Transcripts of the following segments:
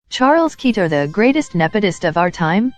Charles Keter, the greatest nepotist of our time?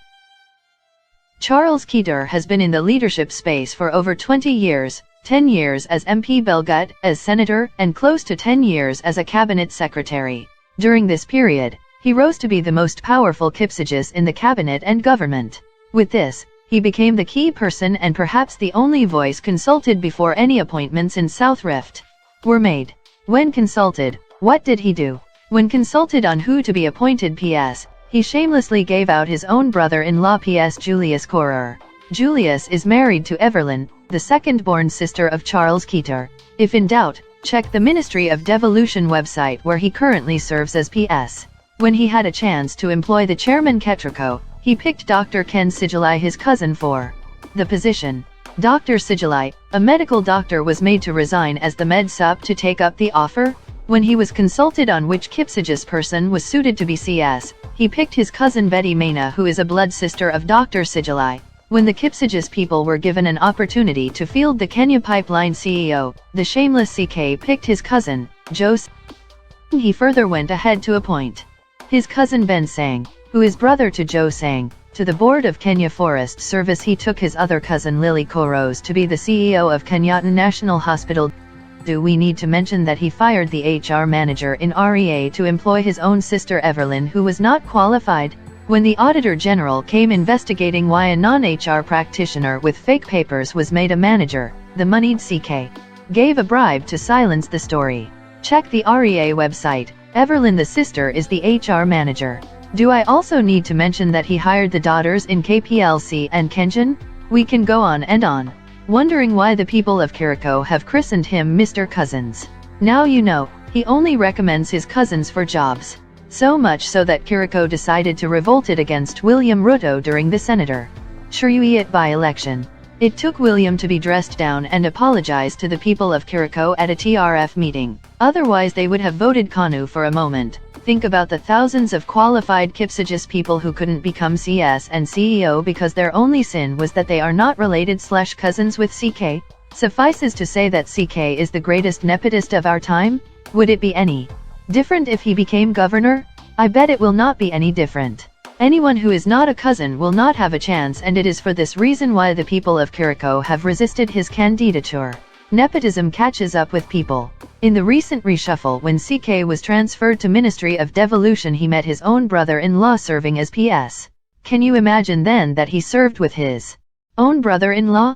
Charles Keter has been in the leadership space for over 20 years, 10 years as MP Belgut, as senator, and close to 10 years as a cabinet secretary. During this period, he rose to be the most powerful Kipsigis in the cabinet and government. With this, he became the key person and perhaps the only voice consulted before any appointments in South Rift were made. When consulted, what did he do? When consulted on who to be appointed PS, he shamelessly gave out his own brother-in-law PS Julius Korer. Julius is married to Evelyn, the second-born sister of Charles Keter. If in doubt, check the Ministry of Devolution website where he currently serves as PS. When he had a chance to employ the chairman Keter, he picked Dr. Ken Sigilai, his cousin, for the position. Dr. Sigilai, a medical doctor, was made to resign as the med sup to take up the offer. When he was consulted on which Kipsigis person was suited to be CS, he picked his cousin Betty Mena, who is a blood sister of Dr. Sigilai. When the Kipsigis people were given an opportunity to field the Kenya Pipeline CEO, the shameless CK picked his cousin, Joe. He further went ahead to appoint his cousin Ben Sang, who is brother to Joe Sang, to the board of Kenya Forest Service. He took his other cousin Lily Koros to be the CEO of Kenyatta National Hospital. Do we need to mention that he fired the HR manager in REA to employ his own sister Evelyn, who was not qualified? When the Auditor General came investigating why a non-HR practitioner with fake papers was made a manager, the moneyed CK gave a bribe to silence the story. Check the REA website. Evelyn, the sister, is the HR manager. Do I also need to mention that he hired the daughters in KPLC and Kenjan? We can go on and on, wondering why the people of Kiriko have christened him Mr. Cousins. Now you know, he only recommends his cousins for jobs. So much so that Kiriko decided to revolt it against William Ruto during the Senator Cheruiyot by-election. It took William to be dressed down and apologize to the people of Kiriko at a TRF meeting. Otherwise they would have voted Kanu for a moment. Think about the thousands of qualified Kipsigis people who couldn't become CS and CEO because their only sin was that they are not related/cousins with CK. Suffices to say that CK is the greatest nepotist of our time. Would it be any different if he became governor? I bet it will not be any different. Anyone who is not a cousin will not have a chance, and it is for this reason why the people of Kiriko have resisted his candidature. Nepotism catches up with people. In the recent reshuffle, when CK was transferred to Ministry of Devolution, he met his own brother-in-law serving as PS. Can you imagine then that he served with his own brother-in-law?